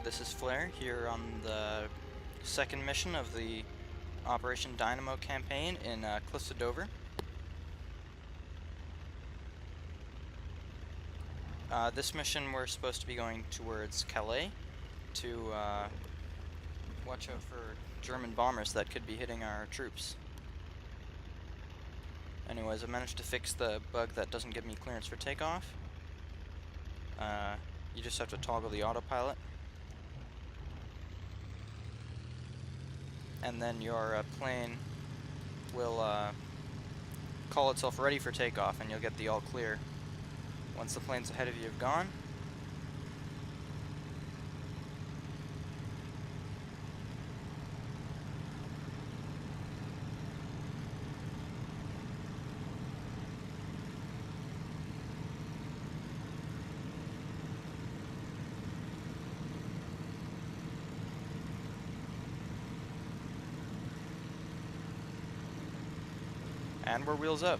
this is Flair here on the second mission of the Operation Dynamo Campaign in Cliffs of Dover. This mission we're supposed to be going towards Calais to watch out for German bombers that could be hitting our troops. Anyways, I managed to fix the bug that doesn't give me clearance for takeoff. You just have to toggle the autopilot. And then your plane will call itself ready for takeoff, and you'll get the all clear once the planes ahead of you have gone. And we're wheels up.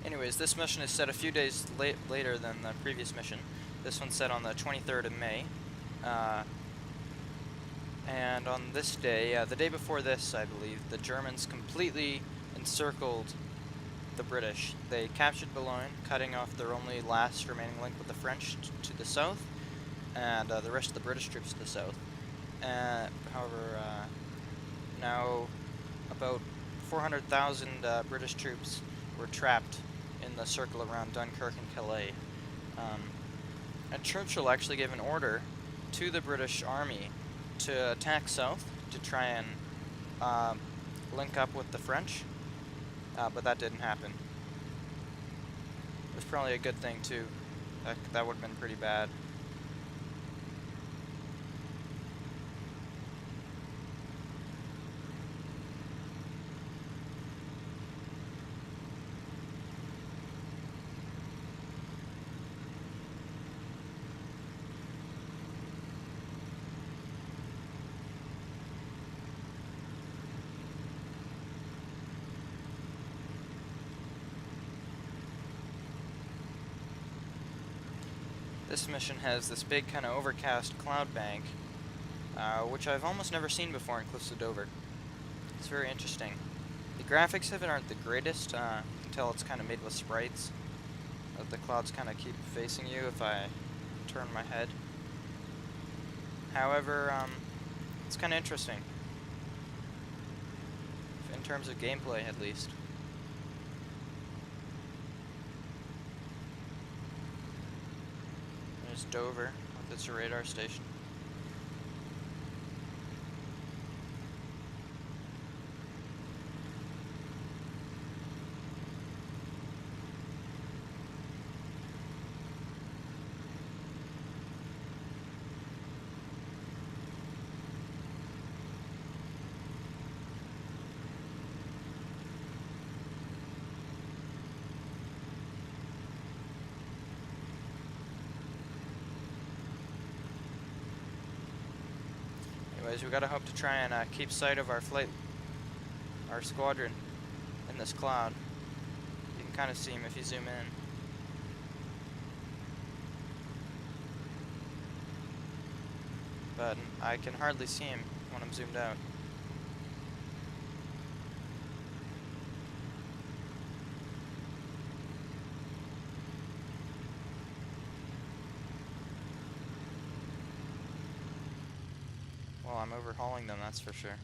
Anyways, this mission is set a few days later than the previous mission. This one's set on the 23rd of May. And on this day, the day before this, I believe, the Germans completely encircled the British. They captured Boulogne, cutting off their only last remaining link with the French to the south, and the rest of the British troops to the south. However, now about 400,000 British troops were trapped in the circle around Dunkirk and Calais. And Churchill actually gave an order to the British Army to attack south to try and link up with the French, but that didn't happen. It was probably a good thing too. That would have been pretty bad. This mission has this big kind of overcast cloud bank, which I've almost never seen before in Cliffs of Dover. It's very interesting. The graphics of it aren't the greatest. You can tell it's kind of made with sprites. The clouds kind of keep facing you if I turn my head. However, it's kind of interesting, in terms of gameplay at least. There's Dover with its radar station. Anyways, we gotta hope to try and keep sight of our squadron in this cloud. You can kind of see him if you zoom in. But I can hardly see him when I'm zoomed out. Well, I'm overhauling them, that's for sure.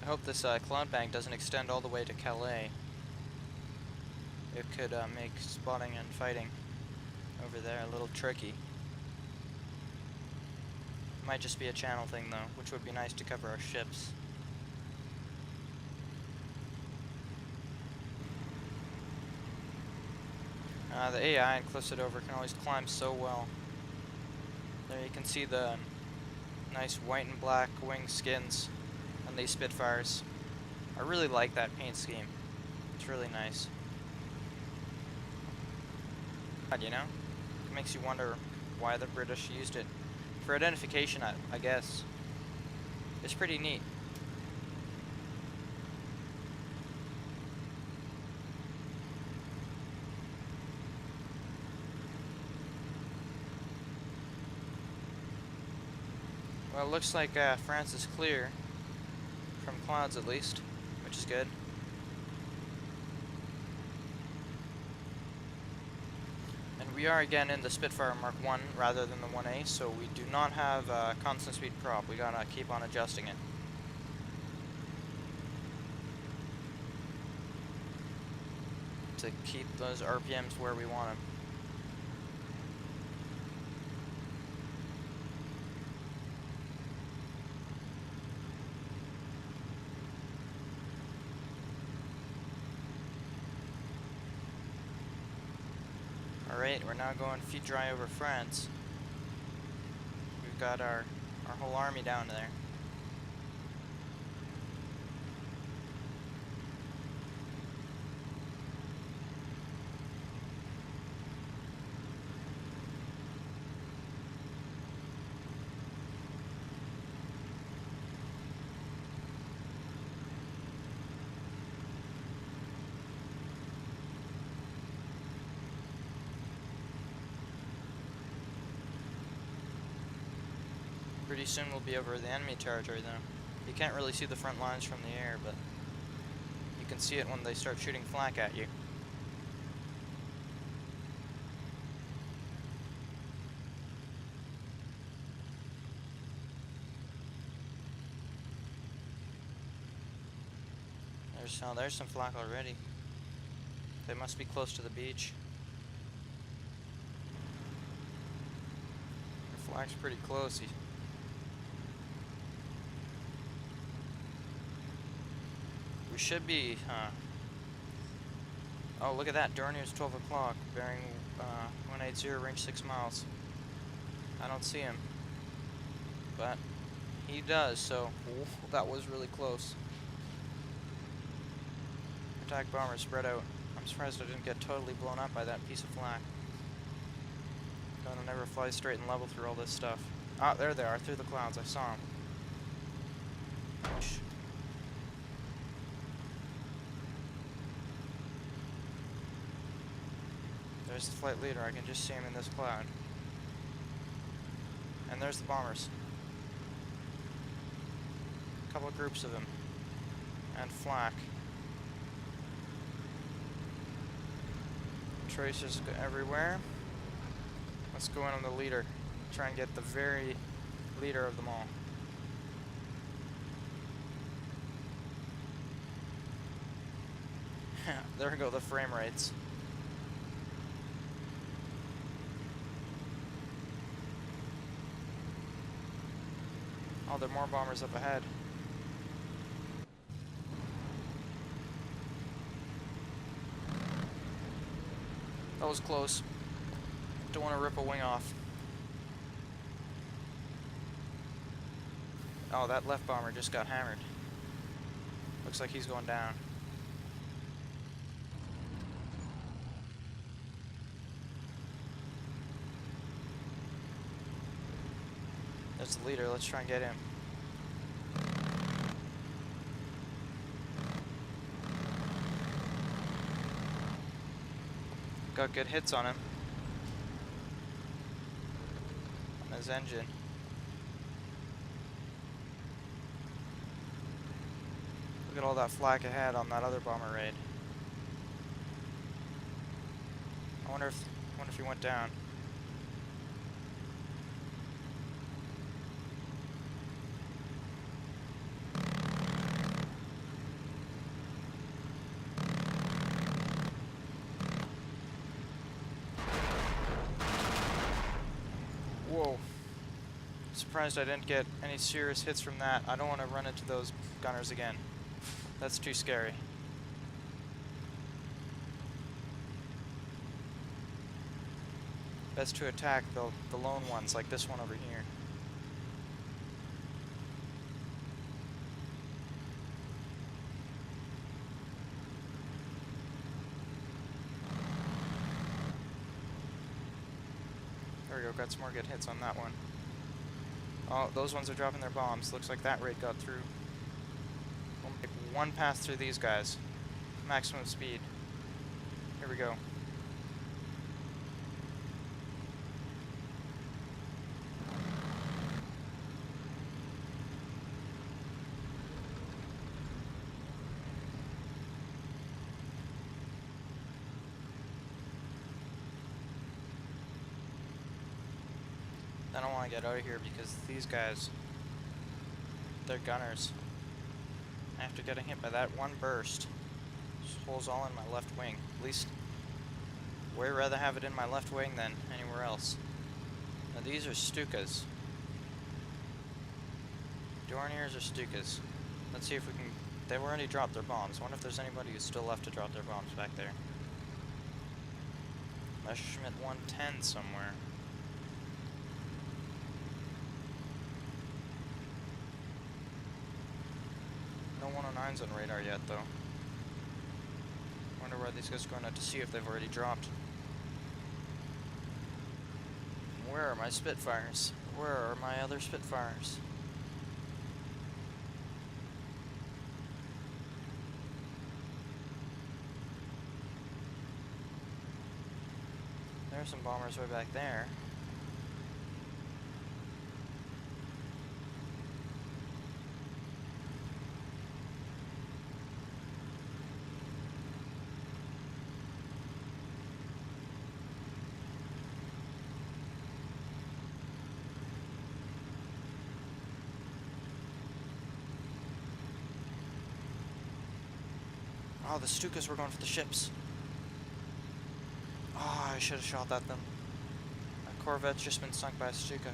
I hope this cloud bank doesn't extend all the way to Calais. It could make spotting and fighting over there a little tricky. Might just be a channel thing though, which would be nice to cover our ships. The AI in Cliffs It Over can always climb so well. There you can see the nice white and black wing skins on these Spitfires. I really like that paint scheme. It's really nice. But, you know, it makes you wonder why the British used it. For identification, I guess. It's pretty neat. Well, it looks like France is clear, from clouds at least, which is good. And we are again in the Spitfire Mark 1 rather than the 1A, so we do not have a constant speed prop. We gotta keep on adjusting it. To keep those RPMs where we want them. Alright, we're now going feet dry over France. We've got our whole army down there. Pretty soon we'll be over the enemy territory though. You can't really see the front lines from the air, but you can see it when they start shooting flak at you. There's some flak already. They must be close to the beach. The flak's pretty close. We should be, oh, look at that. Dornier's 12 o'clock, bearing 180, range 6 miles. I don't see him, but he does, so that was really close. Attack bomber spread out. I'm surprised I didn't get totally blown up by that piece of flak. Gonna never fly straight and level through all this stuff. Ah, there they are, through the clouds. I saw them. There's the flight leader. I can just see him in this cloud. And there's the bombers. A couple of groups of them. And flak. Tracers everywhere. Let's go in on the leader. Try and get the very leader of them all. There go the frame rates. Oh, there are more bombers up ahead. That was close. Don't want to rip a wing off. Oh, that left bomber just got hammered. Looks like he's going down. There's the leader. Let's try and get him. Got good hits on him. On his engine. Look at all that flak ahead on that other bomber raid. I wonder if he went down. Whoa. Surprised I didn't get any serious hits from that. I don't want to run into those gunners again. That's too scary. Best to attack the lone ones, like this one over here. There we go, got some more good hits on that one. Oh, those ones are dropping their bombs. Looks like that raid got through. We'll make one pass through these guys. Maximum speed. Here we go. I don't want to get out of here because these guys, they're gunners. After getting hit by that one burst, just holes all in my left wing. At least, way rather have it in my left wing than anywhere else. Now these are Stukas. Dorniers or Stukas. Let's see if we can... They've already dropped their bombs. I wonder if there's anybody who's still left to drop their bombs back there. Messerschmitt 110 somewhere. No 109s on radar yet, though. Wonder where these guys are going out to see if they've already dropped. Where are my Spitfires? Where are my other Spitfires? There's some bombers way back there. Oh, the Stukas were going for the ships. Oh, I should have shot at them. My Corvette's just been sunk by a Stuka.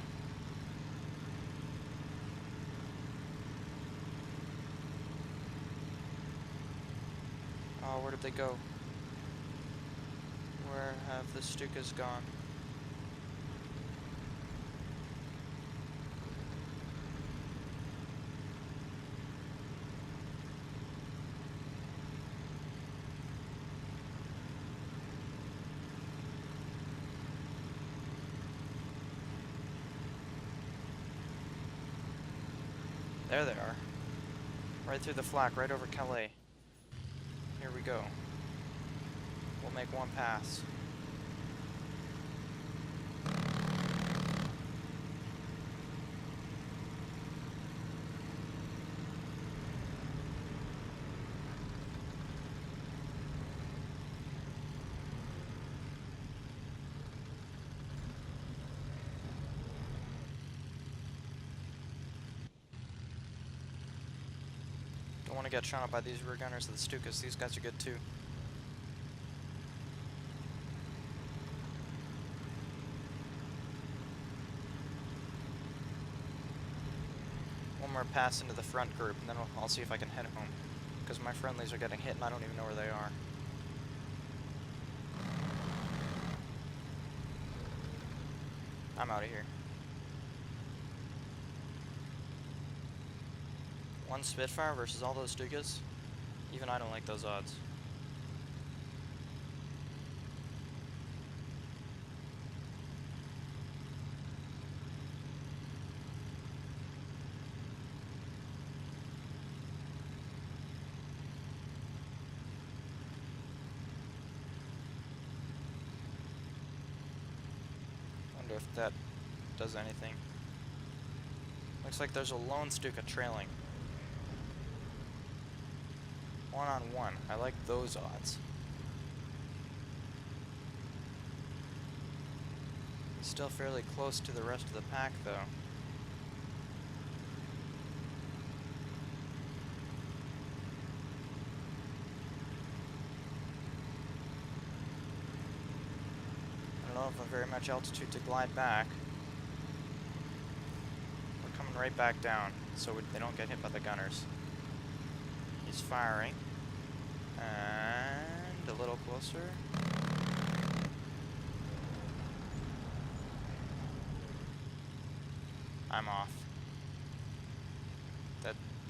Oh, where did they go? Where have the Stukas gone? There they are. Right through the flak, right over Calais. Here we go. We'll make one pass. Don't want to get shot up by these rear gunners of the Stukas. These guys are good too. One more pass into the front group, and then I'll see if I can head home. Because my friendlies are getting hit and I don't even know where they are. I'm out of here. One Spitfire versus all those Stukas? Even I don't like those odds. Wonder if that does anything. Looks like there's a lone Stuka trailing. 1-on-1. I like those odds. Still fairly close to the rest of the pack, though. I don't know if I have very much altitude to glide back. We're coming right back down, so they don't get hit by the gunners. He's firing. And a little closer. I'm off.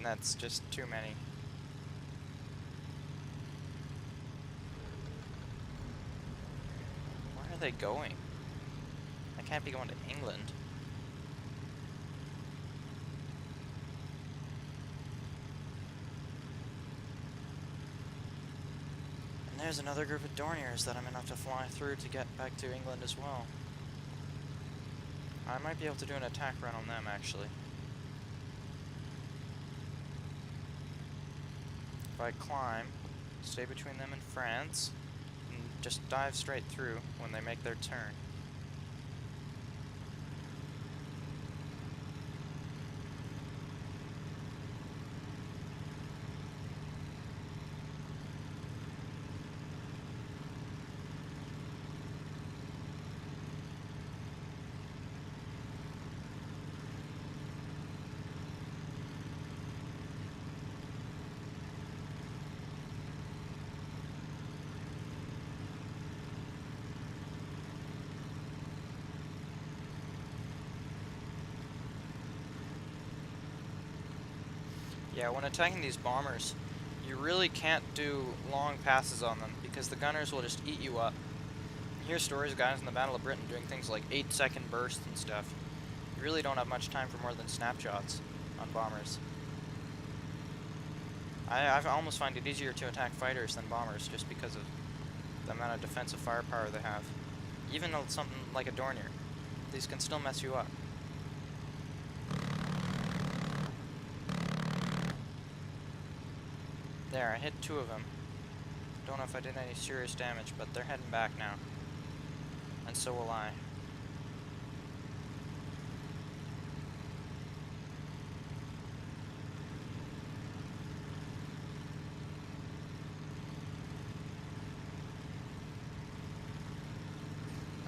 That's just too many. Where are they going? I can't be going to England. And there's another group of Dorniers that I'm gonna have to fly through to get back to England as well. I might be able to do an attack run on them, actually. If I climb, stay between them and France, and just dive straight through when they make their turn. Yeah, when attacking these bombers, you really can't do long passes on them because the gunners will just eat you up. You hear stories of guys in the Battle of Britain doing things like 8-second bursts and stuff. You really don't have much time for more than snapshots on bombers. I almost find it easier to attack fighters than bombers just because of the amount of defensive firepower they have. Even something like a Dornier, these can still mess you up. There, I hit 2 of them. Don't know if I did any serious damage, but they're heading back now. And so will I.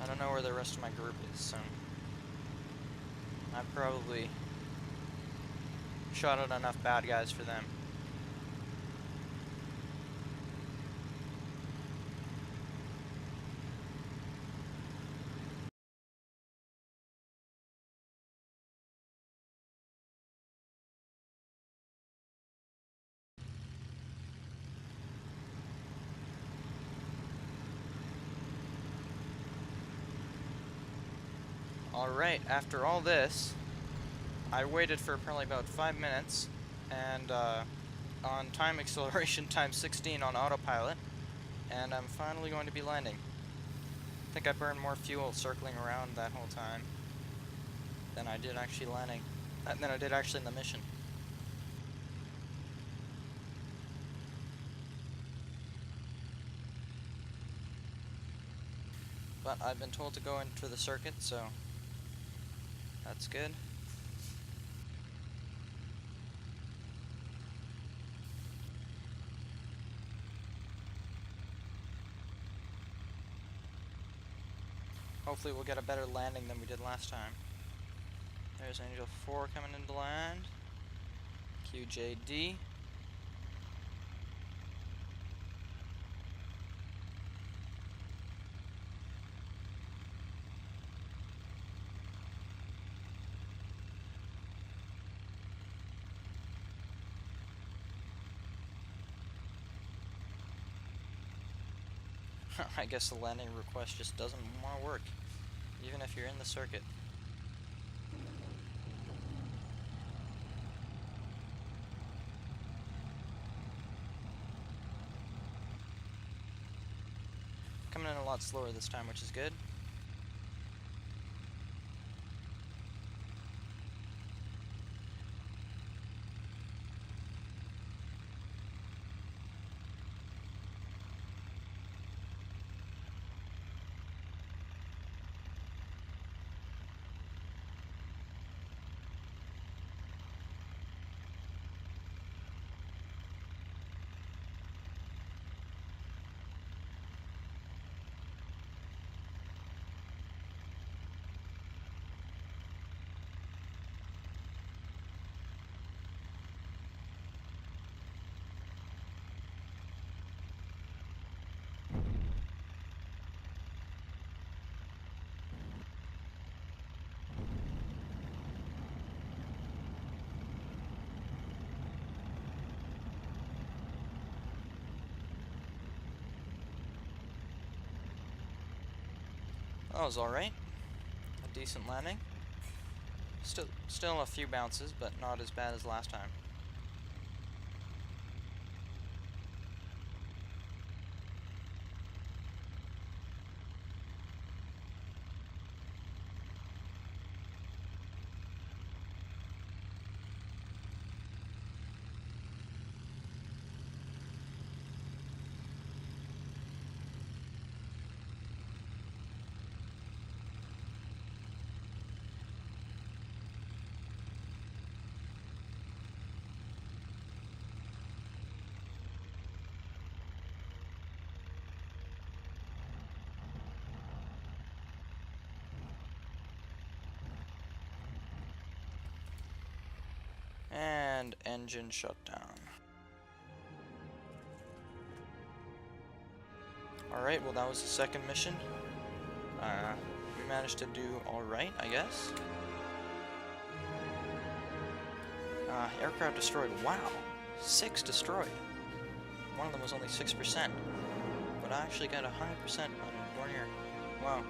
I don't know where the rest of my group is, so I've probably shot at enough bad guys for them. Alright, after all this, I waited for probably about 5 minutes, and on time acceleration times 16 on autopilot, and I'm finally going to be landing. I think I burned more fuel circling around that whole time than I did actually landing, than I did actually in the mission. But I've been told to go into the circuit, so that's good. Hopefully we'll get a better landing than we did last time. There's Angel 4 coming into land. QJD. I guess the landing request just doesn't want to work, even if you're in the circuit. Coming in a lot slower this time, which is good. That was alright. A decent landing. Still a few bounces, but not as bad as last time. And engine shut down. Alright, well that was the second mission. We managed to do alright, I guess. Aircraft destroyed. Wow! 6 destroyed. One of them was only 6%. But I actually got 100% on Dornier. Wow.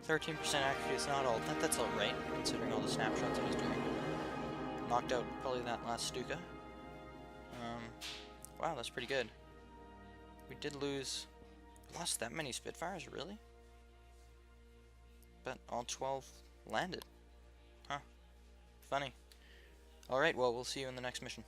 13% accuracy is not all. That's alright, considering all the snapshots I was doing. Knocked out probably that last Stuka. Wow, that's pretty good. We did lost that many Spitfires, really? But all 12 landed. Huh. Funny. Alright, well, we'll see you in the next mission.